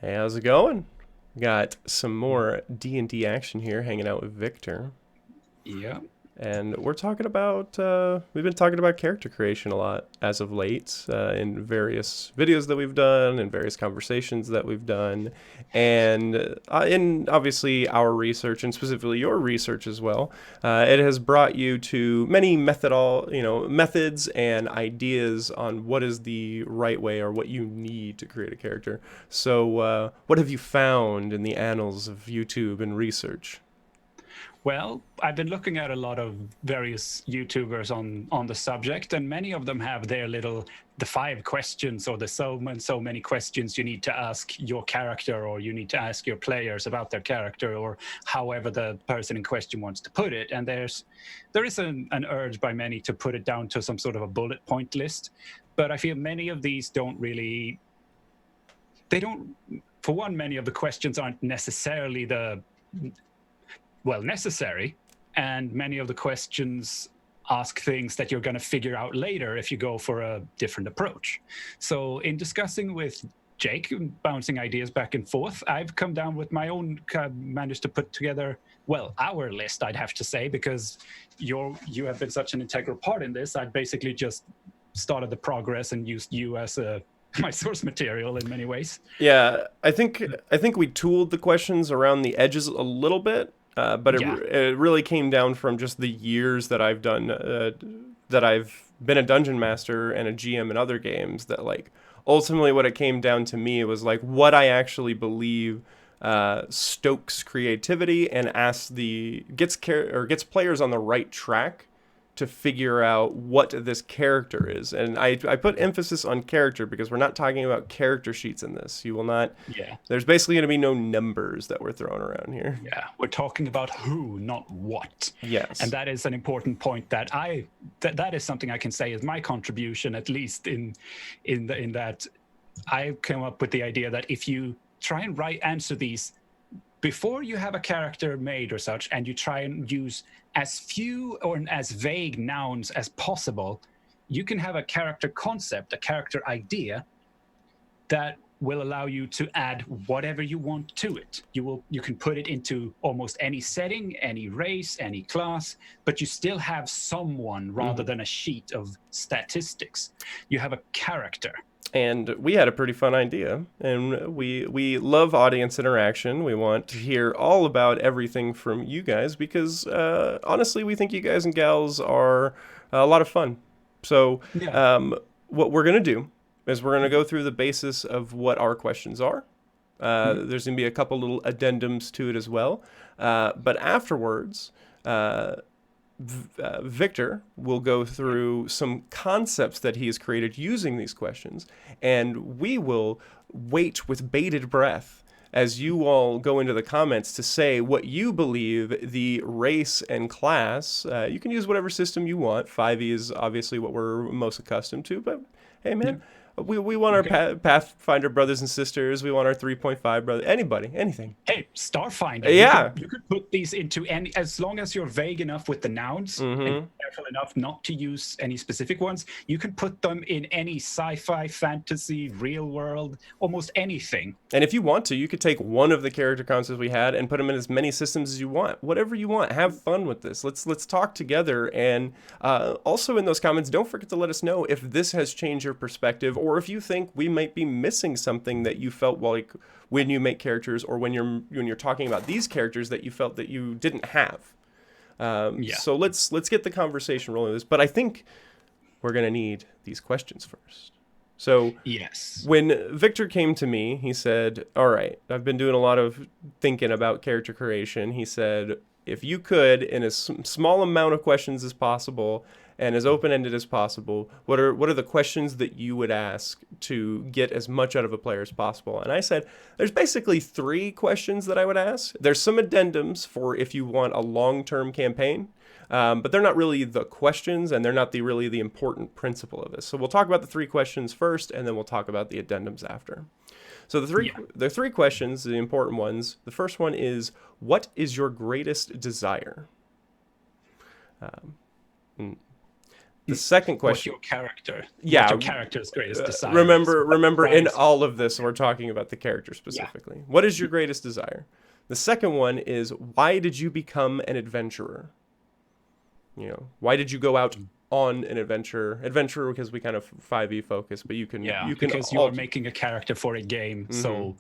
Hey, how's it going? Got some more D&D action here, hanging out with Victor. Yeah. And we're talking about, we've been talking about character creation a lot as of late in various videos that we've done and various conversations that we've done. And in obviously our research and specifically your research as well, it has brought you to many methods and ideas on what is the right way or what you need to create a character. So, what have you found in the annals of YouTube and research? Well, I've been looking at a lot of various YouTubers on the subject, and many of them have their little the 5 questions or the so many questions you need to ask your character, or you need to ask your players about their character, or however the person in question wants to put it. And there is an urge by many to put it down to some sort of a bullet point list, but I feel many of these don't really they don't for one, many of the questions aren't necessarily the necessary, and many of the questions ask things that you're going to figure out later if you go for a different approach. So in discussing with Jake, bouncing ideas back and forth, I've come down with my own, managed to put together, well, our list, I'd have to say, because you have been such an integral part in this. I'd basically just started the progress and used you as a my source material in many ways. Yeah, I think we tooled the questions around the edges a little bit, but Yeah. it really came down from just the years that I've done that I've been a dungeon master and a GM in other games. That like ultimately what it came down to me was like what I actually believe stokes creativity and gets players on the right track to figure out what this character is. And I put emphasis on character because we're not talking about character sheets in this. You will not, Yeah. there's basically going to be no numbers that we're throwing around here. Yeah, we're talking about who, not what. And Yes. that is an important point that is something I can say is my contribution, at least in that I came up with the idea that if you try and answer these before you have a character made or such, and you try and use as few or as vague nouns as possible, you can have a character concept, a character idea that will allow you to add whatever you want to it. You can put it into almost any setting, any race, any class, but you still have someone rather Hmm. than a sheet of statistics. You have a character. And we had a pretty fun idea, and we love audience interaction. We want to hear all about everything from you guys because honestly, we think you guys and gals are a lot of fun. So, Yeah. um, what we're gonna do is we're gonna go through the basis of what our questions are. Mhm. There's gonna be a couple little addendums to it as well, but afterwards. Victor will go through some concepts that he has created using these questions, and we will wait with bated breath as you all go into the comments to say what you believe the race and class. You can use whatever system you want. 5e is obviously what we're most accustomed to, but hey, Yeah. man, we want our Okay. Pathfinder brothers and sisters. We want our 3.5 brother. Anybody, anything. Hey, Starfinder, you could Yeah. you could put these into any, as long as you're vague enough with the nouns and Mm-hmm. careful enough not to use any specific ones. You can put them in any sci-fi, fantasy, real world, almost anything. And if you want to, you could take one of the character concepts we had and put them in as many systems as you want. Whatever you want. Have fun with this. Let's talk together. And also in those comments, don't forget to let us know if this has changed your perspective, or if you think we might be missing something that you felt like when you make characters, or when you're talking about these characters that you felt that you didn't have. Yeah. So let's get the conversation rolling with this. But I think we're gonna need these questions first. So Yes. when Victor came to me, he said, "All right, I've been doing a lot of thinking about character creation." He said, "If you could, in as small amount of questions as possible and as open-ended as possible, what are the questions that you would ask to get as much out of a player as possible?" And I said, "There's basically 3 questions that I would ask. There's some addendums for if you want a long-term campaign." But they're not really the questions, and they're not really the important principle of this. So we'll talk about the 3 questions first, and then we'll talk about the addendums after. So Yeah. the 3 questions, the important ones. The first one is, what is your greatest desire? Um, The second What's question, your character? yeah, What's your character's greatest desire? remember, in drives- all of this, we're talking about the character specifically. What is your greatest desire? The second one is, why did you become an adventurer? You know, why did you go out on an adventure? Adventurer, because we kind of 5e focus, but you can because you're making a character for a game, so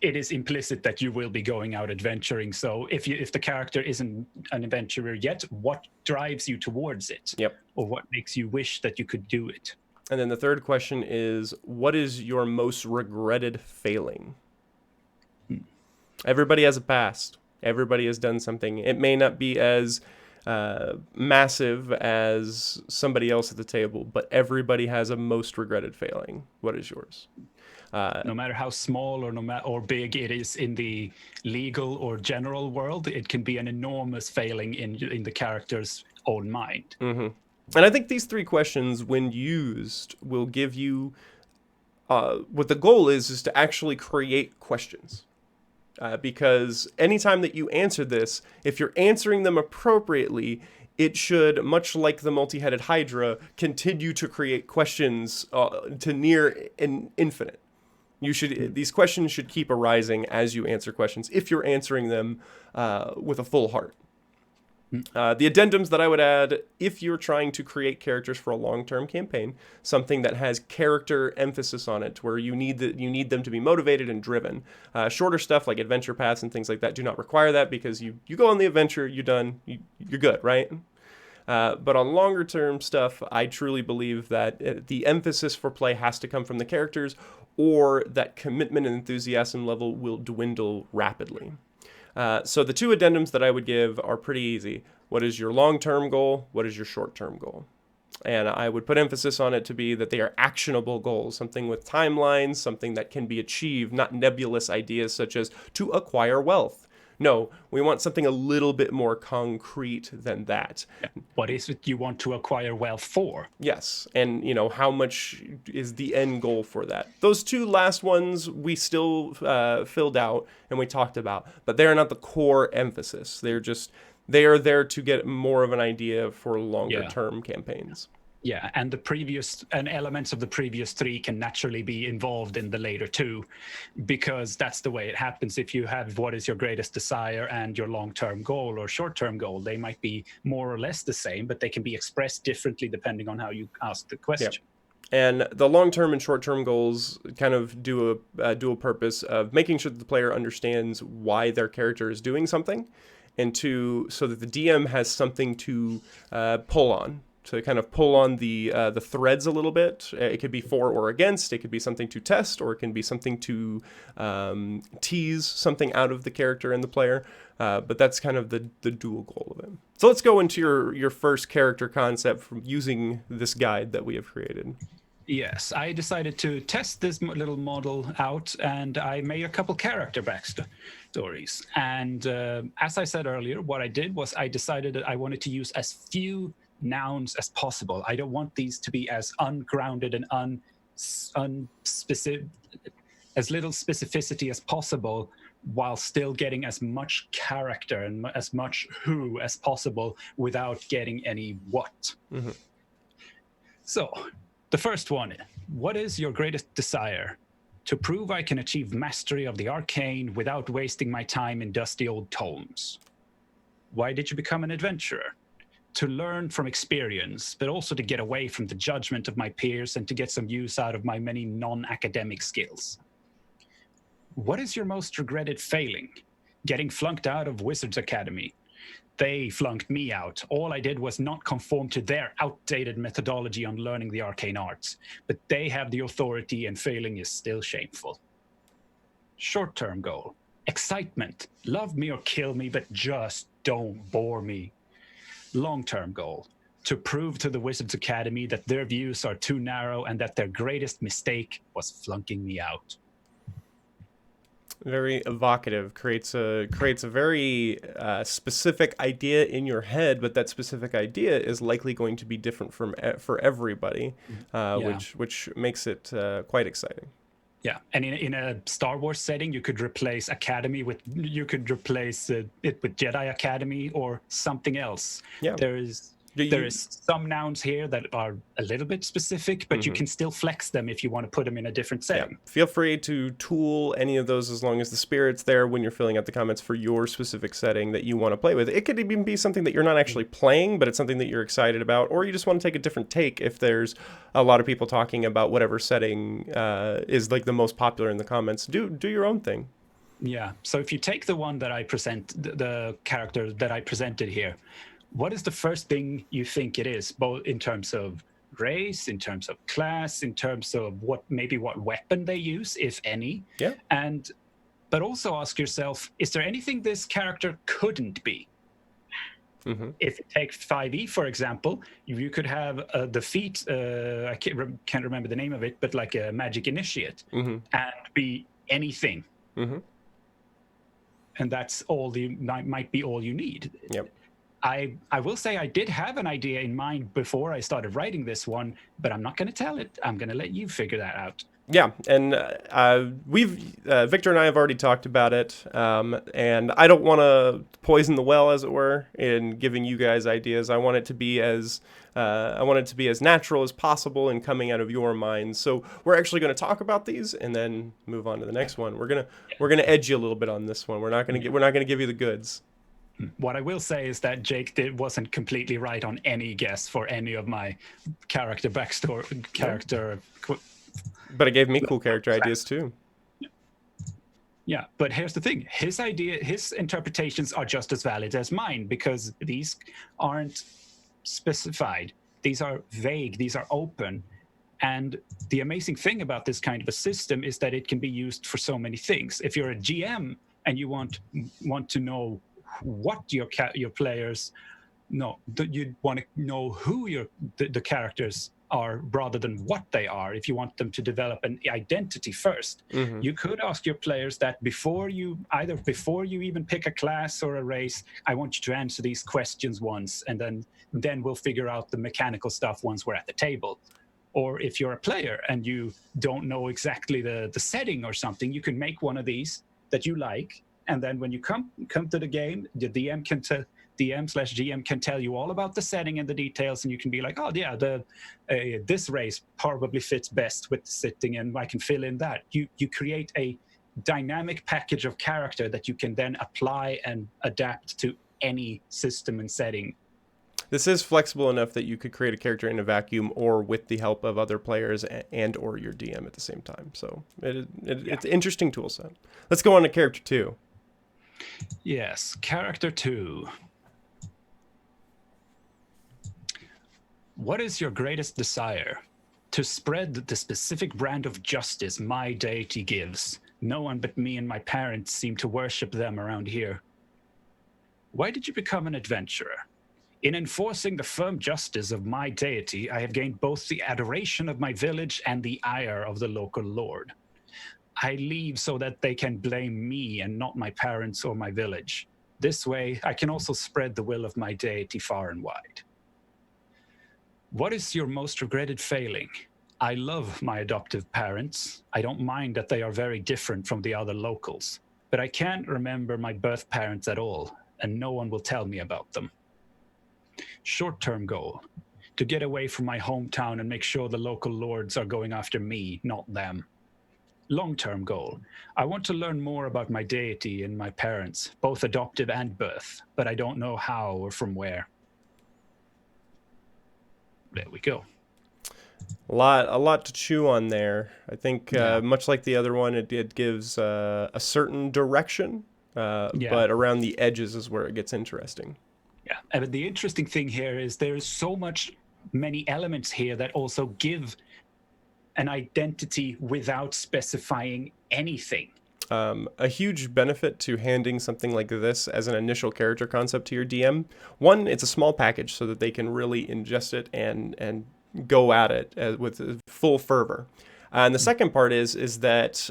it is implicit that you will be going out adventuring. So if the character isn't an adventurer yet, what drives you towards it? Yep. Or what makes you wish that you could do it? And then the third question is, what is your most regretted failing? Everybody has a past. Everybody has done something. It may not be as massive as somebody else at the table, but everybody has a most regretted failing. What is yours? No matter how small or big it is in the legal or general world, it can be an enormous failing in the character's own mind. And I think these three questions, when used, will give you what the goal is to actually create questions. Because anytime that you answer this, if you're answering them appropriately, it should, much like the multi-headed Hydra, continue to create questions to near an infinite. These questions should keep arising as you answer questions, if you're answering them with a full heart. The addendums that I would add, if you're trying to create characters for a long-term campaign, something that has character emphasis on it, where you need them to be motivated and driven. Shorter stuff like adventure paths and things like that do not require that, because you go on the adventure, you're done, you're good, right? But on longer-term stuff, I truly believe that the emphasis for play has to come from the characters, or that commitment and enthusiasm level will dwindle rapidly. So the two addendums that I would give are pretty easy. What is your long-term goal? What is your short-term goal? And I would put emphasis on it to be that they are actionable goals, something with timelines, something that can be achieved, not nebulous ideas such as to acquire wealth. No, we want something a little bit more concrete than that. What is it you want to acquire wealth for? Yes, and how much is the end goal for that? Those two last ones we still filled out and we talked about, but they are not the core emphasis. They are there to get more of an idea for longer term campaigns. Yeah, and elements of the previous three can naturally be involved in the later two, because that's the way it happens. If you have what is your greatest desire and your long-term goal or short-term goal, they might be more or less the same, but they can be expressed differently depending on how you ask the question. Yep. And the long-term and short-term goals kind of do a dual purpose of making sure that the player understands why their character is doing something, and so that the DM has something to pull on. To kind of pull on the threads a little bit. It could be for or against. It could be something to test, or it can be something to tease something out of the character and the player. But that's kind of the dual goal of it. So let's go into your first character concept from using this guide that we have created. Yes, I decided to test this little model out, and I made a couple character backstories. And as I said earlier, what I did was I decided that I wanted to use as few nouns as possible. I don't want these to be as ungrounded and unspecific, as little specificity as possible, while still getting as much character and as much who as possible without getting any what. Mm-hmm. So the first one, what is your greatest desire? To prove I can achieve mastery of the arcane without wasting my time in dusty old tomes. Why did you become an adventurer? To learn from experience, but also to get away from the judgment of my peers and to get some use out of my many non-academic skills. What is your most regretted failing? Getting flunked out of Wizards Academy. They flunked me out. All I did was not conform to their outdated methodology on learning the arcane arts, but they have the authority and failing is still shameful. Short-term goal. Excitement. Love me or kill me, but just don't bore me. Long-term goal, to prove to the Wizards Academy that their views are too narrow and that their greatest mistake was flunking me out. Very evocative. Creates a very specific idea in your head, but that specific idea is likely going to be different for everybody, which makes it quite exciting. Yeah, and in a Star Wars setting, you could replace Academy it with Jedi Academy or something else. Yeah. There is There is some nouns here that are a little bit specific, but you can still flex them if you want to put them in a different setting. Yeah. Feel free to tool any of those as long as the spirit's there when you're filling out the comments for your specific setting that you want to play with. It could even be something that you're not actually playing, but it's something that you're excited about, or you just want to take a different take if there's a lot of people talking about whatever setting is like the most popular in the comments. Do your own thing. Yeah. So if you take the one that I present, the character that I presented here, what is the first thing you think it is, both in terms of race, in terms of class, in terms of what weapon they use, if any? Yeah. But also ask yourself, is there anything this character couldn't be? If you take 5e, for example, you could have the feat, I can't remember the name of it, but like a magic initiate, and be anything. And that's might be all you need. Yep. I will say I did have an idea in mind before I started writing this one, but I'm not going to tell it. I'm going to let you figure that out. Yeah, and Victor and I have already talked about it, and I don't want to poison the well, as it were, in giving you guys ideas. I want it to be as natural as possible and coming out of your minds. So we're actually going to talk about these and then move on to the next one. We're gonna edge you a little bit on this one. We're not gonna give you the goods. What I will say is that Jake wasn't completely right on any guess for any of my character backstory, But it gave me cool character ideas too. Yeah, but here's the thing. His interpretations are just as valid as mine, because these aren't specified. These are vague. These are open. And the amazing thing about this kind of a system is that it can be used for so many things. If you're a GM and you want to know what your players know, you'd want to know who the characters are rather than what they are. If you want them to develop an identity first, you could ask your players that before you even pick a class or a race, I want you to answer these questions once, and then we'll figure out the mechanical stuff once we're at the table. Or if you're a player and you don't know exactly the setting or something, you can make one of these that you like, and then when you come to the game, the DM/GM can tell you all about the setting and the details, and you can be like, oh yeah, this race probably fits best with the setting, and I can fill in that. You create a dynamic package of character that you can then apply and adapt to any system and setting. This is flexible enough that you could create a character in a vacuum or with the help of other players and or your DM at the same time. So it's an interesting tool set. Let's go on to character 2. Yes, character 2. What is your greatest desire? To spread the specific brand of justice my deity gives. No one but me and my parents seem to worship them around here. Why did you become an adventurer? In enforcing the firm justice of my deity, I have gained both the adoration of my village and the ire of the local lord. I leave so that they can blame me and not my parents or my village. This way, I can also spread the will of my deity far and wide. What is your most regretted failing? I love my adoptive parents. I don't mind that they are very different from the other locals, but I can't remember my birth parents at all, and no one will tell me about them. Short-term goal, to get away from my hometown and make sure the local lords are going after me, not them. Long-term goal, I want to learn more about my deity and my parents, both adoptive and birth, but I don't know how or from where. There we go. A lot to chew on there. I think much like the other one, it gives a certain direction, but around the edges is where it gets interesting. Yeah, and the interesting thing here is there's so many elements here that also give an identity without specifying anything. A huge benefit to handing something like this as an initial character concept to your DM. One, it's a small package so that they can really ingest it and go at it with full fervor. And the second part is that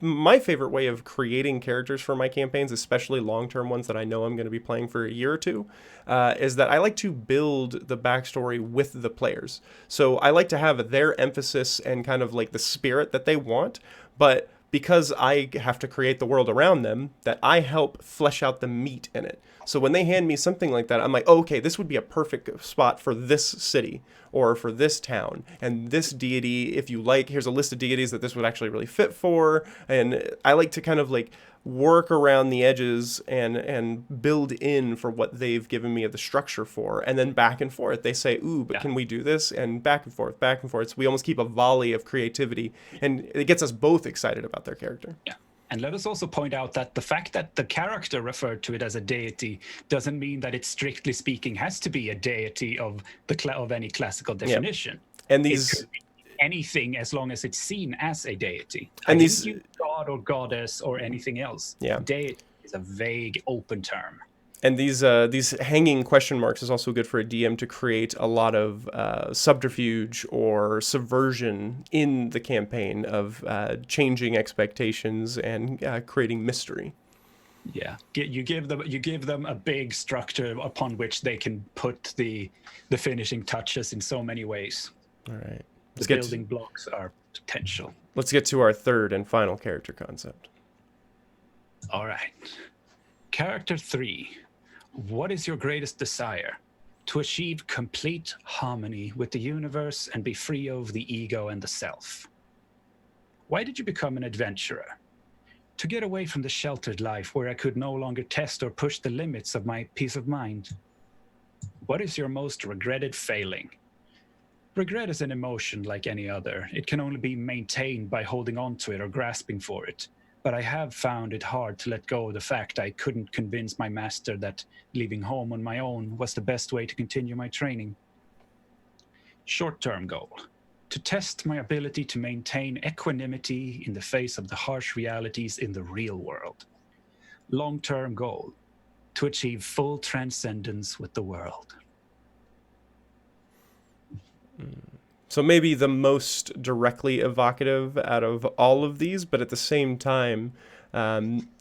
my favorite way of creating characters for my campaigns, especially long-term ones that I know I'm going to be playing for a year or two, is that I like to build the backstory with the players. So I like to have their emphasis and kind of like the spirit that they want, but because I have to create the world around them, that I help flesh out the meat in it. So when they hand me something like that, I'm like, oh, okay, this would be a perfect spot for this city or for this town. And this deity, if you like, here's a list of deities that this would actually really fit for. And I like to kind of like work around the edges and build in for what they've given me the structure for. And then back and forth, they say, ooh, but can we do this? And back and forth, back and forth. So we almost keep a volley of creativity, and it gets us both excited about their character. Yeah. And let us also point out that the fact that the character referred to it as a deity doesn't mean that it, strictly speaking, has to be a deity of of any classical definition. And It these could be anything as long as it's seen as a deity. And I these- didn't use god or goddess or anything else. Yeah. Deity is a vague, open term. And these hanging question marks is also good for a DM to create a lot of subterfuge or subversion in the campaign of changing expectations and creating mystery. Yeah, you give them a big structure upon which they can put the finishing touches in so many ways. All right. The building blocks are potential. Let's get to our third and final character concept. All right. Character 3. What is your greatest desire? To achieve complete harmony with the universe and be free of the ego and the self. Why did you become an adventurer? To get away from the sheltered life where I could no longer test or push the limits of my peace of mind. What is your most regretted failing? Regret is an emotion like any other. It can only be maintained by holding on to it or grasping for it. But I have found it hard to let go of the fact I couldn't convince my master that leaving home on my own was the best way to continue my training. Short-term goal. To test my ability to maintain equanimity in the face of the harsh realities in the real world. Long-term goal. To achieve full transcendence with the world. So maybe the most directly evocative out of all of these, but at the same time,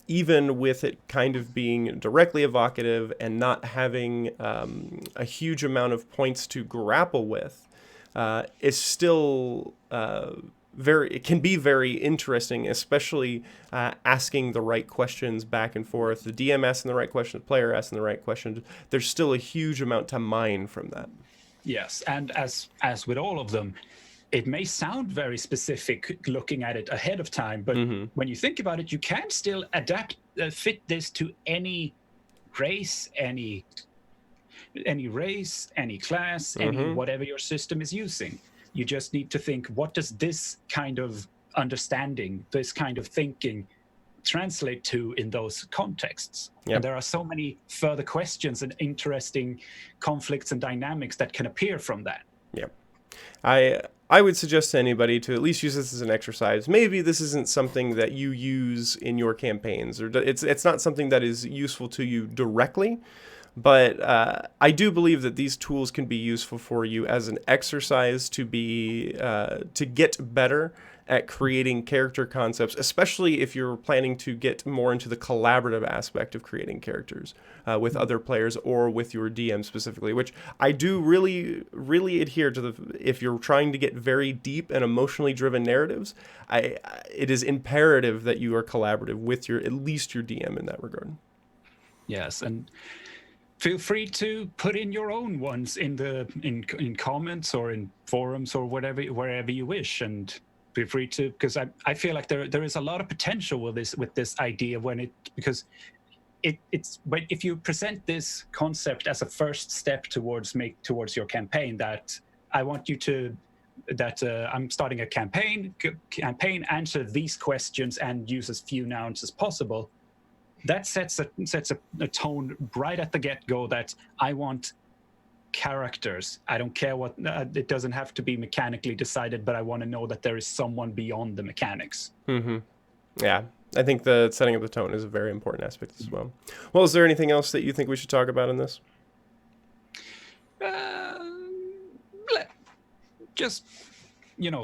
even with it kind of being directly evocative and not having a huge amount of points to grapple with, it's still it can be very interesting, especially asking the right questions back and forth. The DM asking the right question, the player asking the right question. There's still a huge amount to mine from that. Yes, and as with all of them, it may sound very specific looking at it ahead of time, but when you think about it, you can still fit this to any race, any class, any whatever your system is using. You just need to think, what does this kind of understanding, this kind of thinking translate to in those contexts? Yep. And there are so many further questions and interesting conflicts and dynamics that can appear from that. Yep. I would suggest to anybody to at least use this as an exercise. Maybe this isn't something that you use in your campaigns, or it's not something that is useful to you directly, but I do believe that these tools can be useful for you as an exercise to get better at creating character concepts, especially if you're planning to get more into the collaborative aspect of creating characters with other players or with your DM specifically, which I do really, really adhere to. If you're trying to get very deep and emotionally driven narratives, it is imperative that you are collaborative with at least your DM in that regard. Yes, and feel free to put in your own ones in comments or in forums or wherever you wish, and feel free to, because I feel like there is a lot of potential with this idea because if you present this concept as a first step towards your campaign, that I want you to I'm starting a campaign, answer these questions and use as few nouns as possible. That sets a tone right at the get-go that I want characters. I don't care what it doesn't have to be mechanically decided, but I want to know that there is someone beyond the mechanics. Yeah, I think the setting up the tone is a very important aspect as well. Well, is there anything else that you think we should talk about in this? Just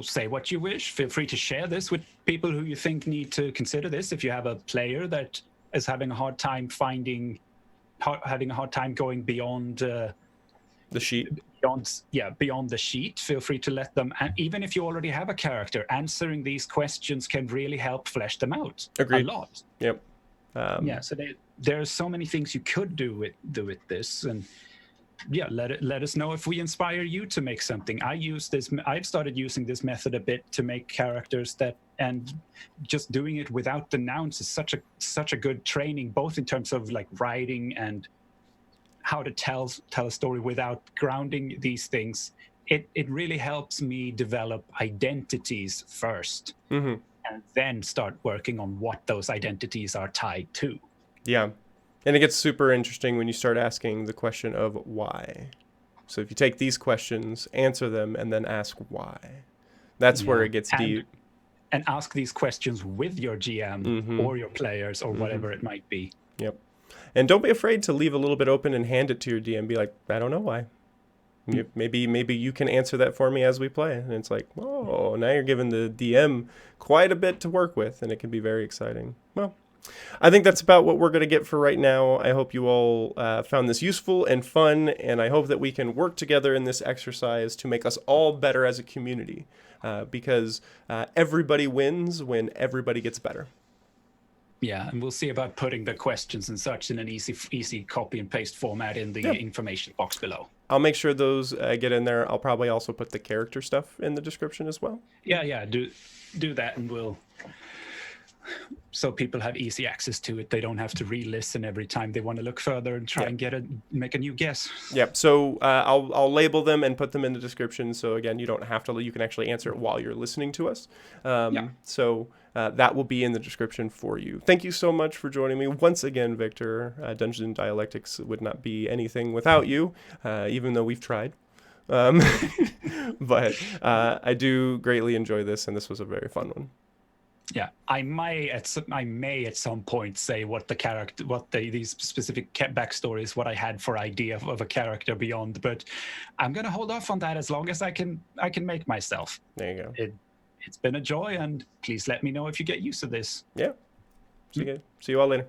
say what you wish. Feel free to share this with people who you think need to consider this. If you have a player that is having a hard time going beyond The sheet. beyond the sheet, feel free to let them, and even if you already have a character, answering these questions can really help flesh them out Agreed. a lot. Yep. Yeah, so there are so many things you could do with this, and yeah, let us know if we inspire you to make something. I've started using this method a bit to make characters and just doing it without the nouns is such a good training, both in terms of like writing and how to tell a story without grounding these things. It really helps me develop identities first, Mm-hmm. and then start working on what those identities are tied to. Yeah. And it gets super interesting when you start asking the question of why. So if you take these questions, answer them, and then ask why. That's where it gets deep. And ask these questions with your GM or your players or whatever it might be. Yep. And don't be afraid to leave a little bit open and hand it to your DM. Be like, I don't know why. Maybe you can answer that for me as we play. And it's like, oh, now you're giving the DM quite a bit to work with, and it can be very exciting. Well, I think that's about what we're going to get for right now. I hope you all found this useful and fun, and I hope that we can work together in this exercise to make us all better as a community, because everybody wins when everybody gets better. Yeah, and we'll see about putting the questions and such in an easy copy and paste format in the information box below. I'll make sure those get in there. I'll probably also put the character stuff in the description as well. Yeah, do that, and so people have easy access to it. They don't have to re-listen every time they want to look further and try and make a new guess. Yep. So I'll label them and put them in the description. So again, you don't have to. You can actually answer it while you're listening to us. So that will be in the description for you. Thank you so much for joining me once again, Victor. Dungeons and Dialectics would not be anything without you, even though we've tried. But I do greatly enjoy this, and this was a very fun one. Yeah, I may at some point say what these specific backstories, what I had for idea of a character beyond, but I'm gonna hold off on that as long as I can make myself. There you go. It's been a joy, and please let me know if you get used to this. Yeah. See you all later.